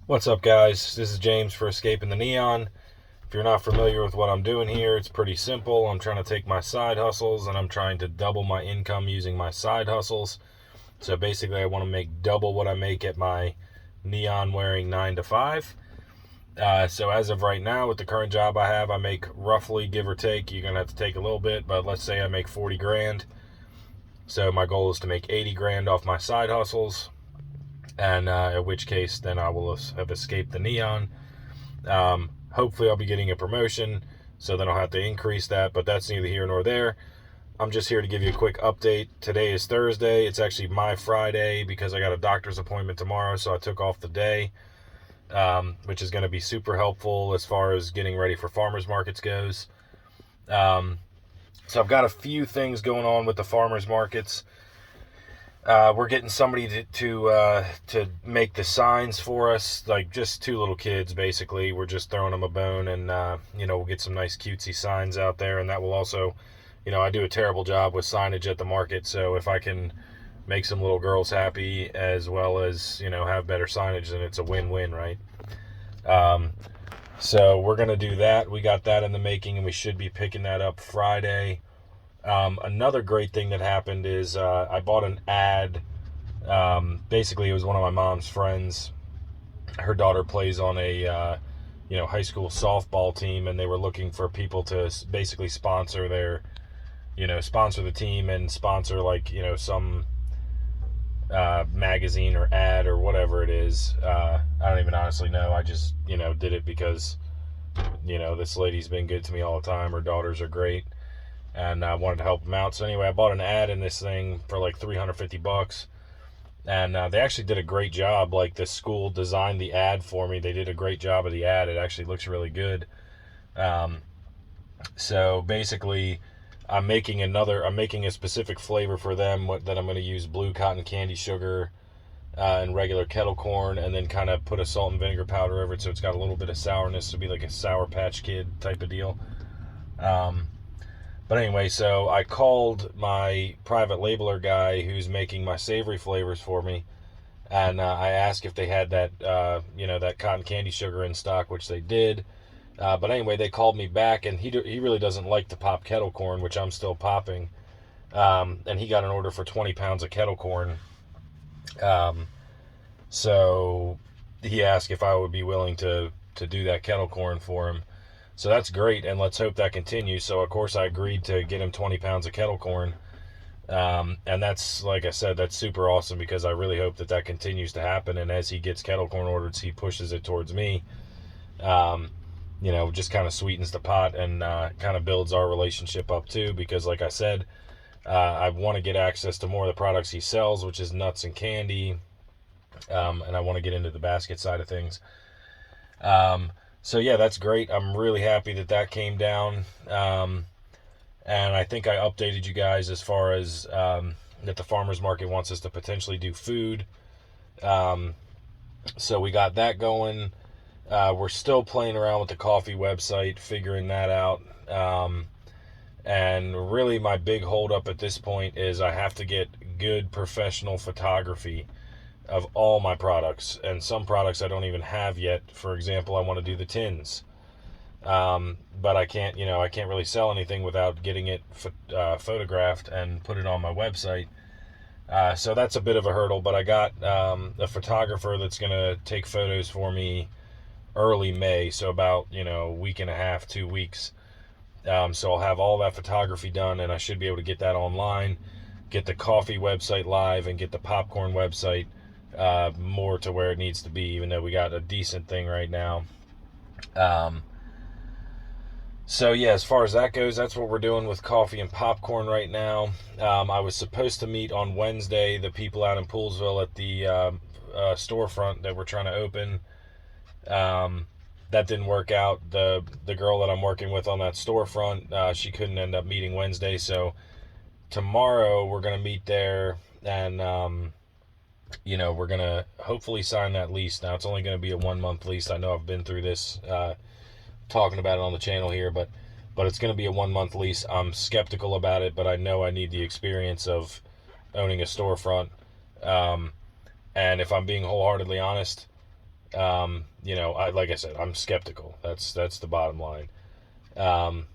What's up, guys? This is James for Escaping the Neon. If you're not familiar with what I'm doing here, it's pretty simple. I'm trying to take my side hustles and I'm trying to double my income using my side hustles. So basically, I want to make double what I make at my neon wearing 9 to 5. So as of right now, with the current job I have, I make roughly, give or take, you're going to have to take a little bit, but let's say I make 40 grand. So my goal is to make 80 grand off my side hustles. And in which case, then I will have escaped the neon. Hopefully I'll be getting a promotion, so then I'll have to increase that, but that's neither here nor there. I'm just here to give you a quick update. Today is Thursday. It's actually my Friday because I got a doctor's appointment tomorrow, so I took off the day, which is going to be super helpful as far as getting ready for farmers markets goes. So I've got a few things going on with the farmers markets. We're getting somebody to make the signs for us, like just two little kids, basically. We're just throwing them a bone, and we'll get some nice cutesy signs out there, and that will also, I do a terrible job with signage at the market, so if I can make some little girls happy as well as, have better signage, then it's a win-win, right? So we're going to do that. We got that in the making, and we should be picking that up Friday. Another great thing that happened is I bought an ad. Basically, it was one of my mom's friends. Her daughter plays on a high school softball team, and they were looking for people to basically sponsor sponsor the team and sponsor some magazine or ad or whatever it is. I don't even honestly know. I just did it because this lady's been good to me all the time. Her daughters are great. And I wanted to help them out. So anyway, I bought an ad in this thing for like $350. And they actually did a great job. Like, the school designed the ad for me. They did a great job of the ad. It actually looks really good. So basically, I'm making a specific flavor for them that I'm going to use blue cotton candy sugar and regular kettle corn, and then kind of put a salt and vinegar powder over it so it's got a little bit of sourness. To be like a Sour Patch Kid type of deal. But anyway, so I called my private labeler guy who's making my savory flavors for me, and I asked if they had that, that cotton candy sugar in stock, which they did. But anyway, they called me back, and he really doesn't like to pop kettle corn, which I'm still popping. And he got an order for 20 pounds of kettle corn. So he asked if I would be willing to do that kettle corn for him. So that's great, and let's hope that continues. So, of course, I agreed to get him 20 pounds of kettle corn. And that's, like I said, that's super awesome because I really hope that continues to happen. And as he gets kettle corn orders, he pushes it towards me. Just kind of sweetens the pot and kind of builds our relationship up too. Because, like I said, I want to get access to more of the products he sells, which is nuts and candy. And I want to get into the basket side of things. So yeah, that's great. I'm really happy that came down. And I think I updated you guys as far as that the farmers market wants us to potentially do food. So we got that going. We're still playing around with the coffee website, figuring that out. And really my big holdup at this point is I have to get good professional photography of all my products, and some products I don't even have yet. For example, I want to do the tins, but I can't really sell anything without getting it photographed and put it on my website. So that's a bit of a hurdle, but I got a photographer that's going to take photos for me early May, so about a week and a half, 2 weeks. So I'll have all that photography done, and I should be able to get that online, get the coffee website live, and get the popcorn website more to where it needs to be, even though we got a decent thing right now. So yeah, as far as that goes, that's what we're doing with coffee and popcorn right now. I was supposed to meet on Wednesday the people out in Poolesville at the storefront that we're trying to open. That didn't work out. The girl that I'm working with on that storefront, she couldn't end up meeting Wednesday, so tomorrow we're going to meet there, and we're going to hopefully sign that lease. Now, it's only going to be a 1-month lease. I know I've been through this, talking about it on the channel here, but it's going to be a 1-month lease. I'm skeptical about it, but I know I need the experience of owning a storefront. And if I'm being wholeheartedly honest, Like I said, I'm skeptical. That's the bottom line. Um,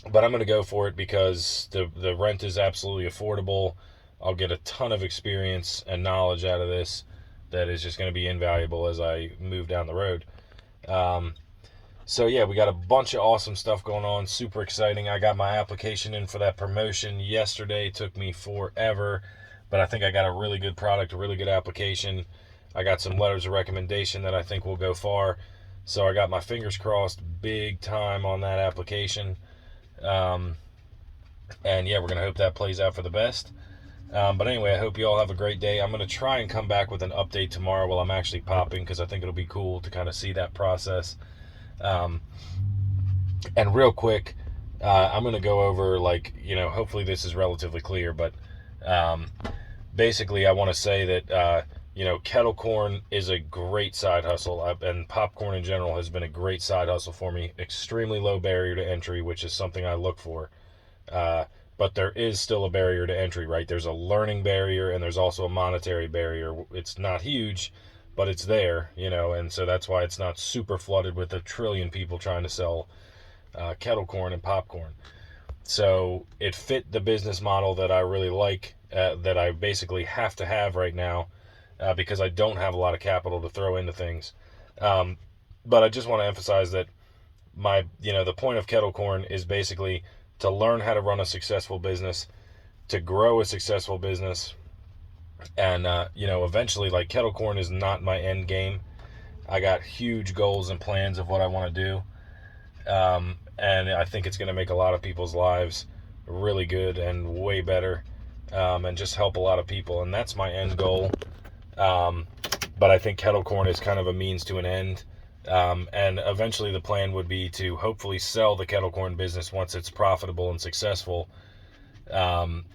but I'm going to go for it because the rent is absolutely affordable. I'll get a ton of experience and knowledge out of this that is just going to be invaluable as I move down the road. Um, so yeah, we got a bunch of awesome stuff going on. Super exciting. I got my application in for that promotion yesterday. It took me forever, but I think I got a really good product, a really good application. I got some letters of recommendation that I think will go far. So I got my fingers crossed big time on that application. Um, and yeah, we're going to hope that plays out for the best. But anyway, I hope you all have a great day. I'm going to try and come back with an update tomorrow while I'm actually popping, because I think it'll be cool to kind of see that process. Um, and real quick, I'm going to go over, hopefully this is relatively clear, but um, basically I want to say that, kettle corn is a great side hustle, and popcorn in general has been a great side hustle for me. Extremely low barrier to entry, which is something I look for. Uh, but there is still a barrier to entry, right? There's a learning barrier and there's also a monetary barrier. It's not huge, but it's there, and so that's why it's not super flooded with a trillion people trying to sell kettle corn and popcorn. So it fit the business model that I really like, that I basically have to have right now, because I don't have a lot of capital to throw into things. Um, but I just want to emphasize that the point of kettle corn is basically to learn how to run a successful business, to grow a successful business, and eventually, like, kettle corn is not my end game. I got huge goals and plans of what I want to do, and I think it's going to make a lot of people's lives really good and way better, and just help a lot of people, and that's my end goal. But I think kettle corn is kind of a means to an end. And eventually the plan would be to hopefully sell the kettle corn business once it's profitable and successful,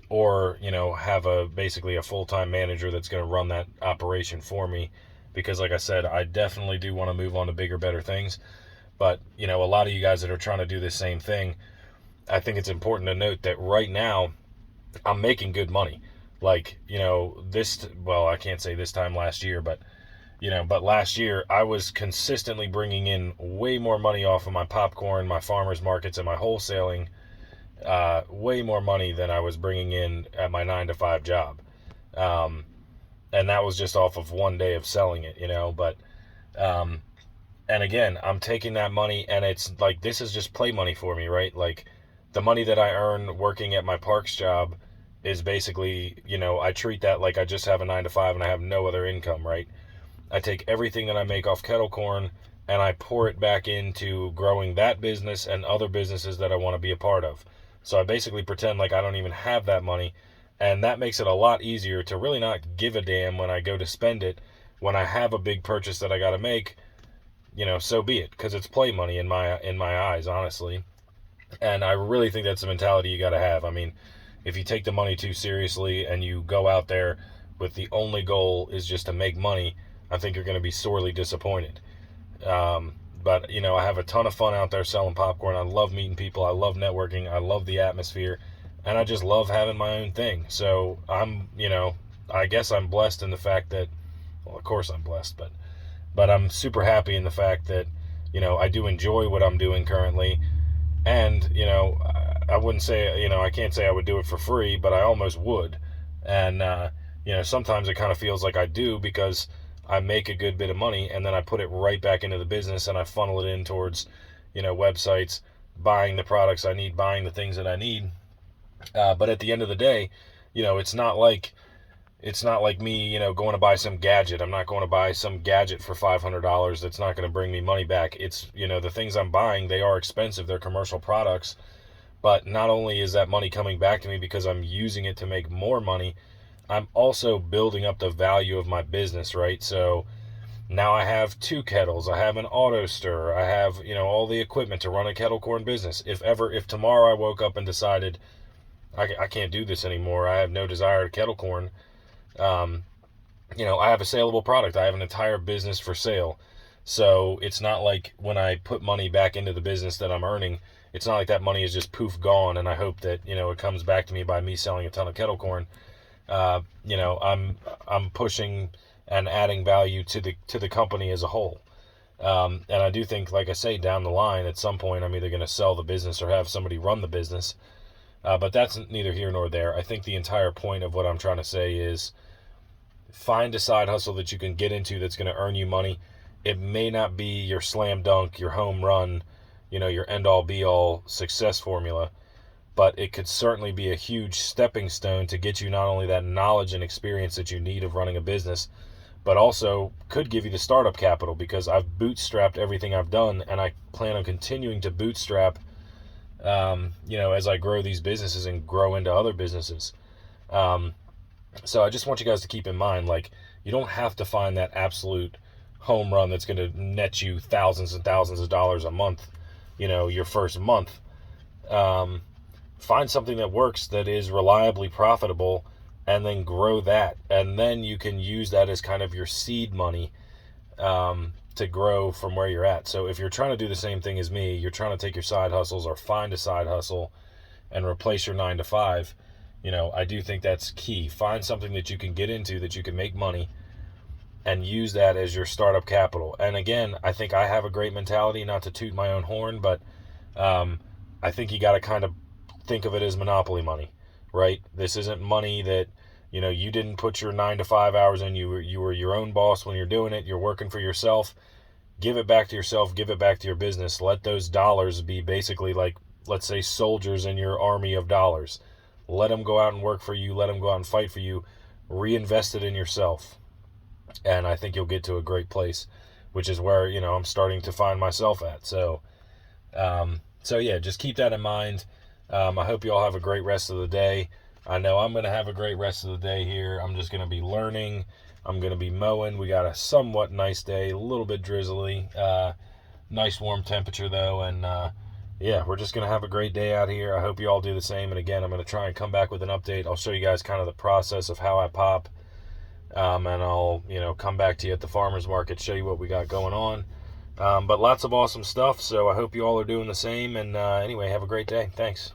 or have basically a full-time manager that's going to run that operation for me, because like I said, I definitely do want to move on to bigger, better things. But a lot of you guys that are trying to do the same thing, I think it's important to note that right now I'm making good money. Like, I can't say this time last year, but last year I was consistently bringing in way more money off of my popcorn, my farmers markets, and my wholesaling, way more money than I was bringing in at my 9-to-5 job. And that was just off of one day of selling it, but, and again, I'm taking that money, and it's like, this is just play money for me, right? Like, the money that I earn working at my parks job is basically, I treat that like I just have a 9-to-5 and I have no other income, right? I take everything that I make off kettle corn and I pour it back into growing that business and other businesses that I want to be a part of. So I basically pretend like I don't even have that money, and that makes it a lot easier to really not give a damn when I go to spend it. When I have a big purchase that I got to make, so be it, because it's play money in my eyes, honestly. And I really think that's the mentality you got to have. I mean, if you take the money too seriously and you go out there with the only goal is just to make money, I think you're going to be sorely disappointed. But I have a ton of fun out there selling popcorn. I love meeting people. I love networking. I love the atmosphere, and I just love having my own thing. So I guess I'm blessed in the fact that, well, of course I'm blessed, but I'm super happy in the fact that, I do enjoy what I'm doing currently. And, I wouldn't say, I can't say I would do it for free, but I almost would. And, sometimes it kind of feels like I do, because I make a good bit of money and then I put it right back into the business and I funnel it in towards, websites, buying the products I need, buying the things that I need. But at the end of the day, it's not like me, going to buy some gadget. I'm not going to buy some gadget for $500 that's not going to bring me money back. It's, the things I'm buying, they are expensive. They're commercial products. But not only is that money coming back to me because I'm using it to make more money, I'm also building up the value of my business, right? So now I have 2 kettles. I have an auto stir. I have, all the equipment to run a kettle corn business. If tomorrow I woke up and decided I can't do this anymore, I have no desire to kettle corn, I have a saleable product. I have an entire business for sale. So it's not like when I put money back into the business that I'm earning, it's not like that money is just poof gone and I hope that, it comes back to me by me selling a ton of kettle corn. I'm pushing and adding value to the company as a whole. And I do think, like I say, down the line, at some point, I'm either going to sell the business or have somebody run the business. But that's neither here nor there. I think the entire point of what I'm trying to say is find a side hustle that you can get into that's going to earn you money. It may not be your slam dunk, your home run, your end all be all success formula, but it could certainly be a huge stepping stone to get you not only that knowledge and experience that you need of running a business, but also could give you the startup capital, because I've bootstrapped everything I've done, and I plan on continuing to bootstrap, as I grow these businesses and grow into other businesses. So I just want you guys to keep in mind, like, you don't have to find that absolute home run that's going to net you thousands and thousands of dollars a month, your first month. Find something that works, that is reliably profitable, and then grow that. And then you can use that as kind of your seed money to grow from where you're at. So if you're trying to do the same thing as me, you're trying to take your side hustles or find a side hustle and replace your 9 to 5, I do think that's key. Find something that you can get into, that you can make money, and use that as your startup capital. And again, I think I have a great mentality, not to toot my own horn, but I think you got to kind of think of it as monopoly money, right? This isn't money that, you didn't put your 9 to 5 hours in. You were your own boss when you're doing it. You're working for yourself. Give it back to yourself. Give it back to your business. Let those dollars be basically like, let's say, soldiers in your army of dollars. Let them go out and work for you. Let them go out and fight for you. Reinvest it in yourself. And I think you'll get to a great place, which is where, I'm starting to find myself at. So yeah, just keep that in mind. I hope you all have a great rest of the day. I know I'm going to have a great rest of the day here. I'm just going to be learning. I'm going to be mowing. We got a somewhat nice day, a little bit drizzly. Nice warm temperature, though. And yeah, we're just going to have a great day out here. I hope you all do the same. And again, I'm going to try and come back with an update. I'll show you guys kind of the process of how I pop. And I'll, come back to you at the farmer's market, show you what we got going on. But lots of awesome stuff. So I hope you all are doing the same. And anyway, have a great day. Thanks.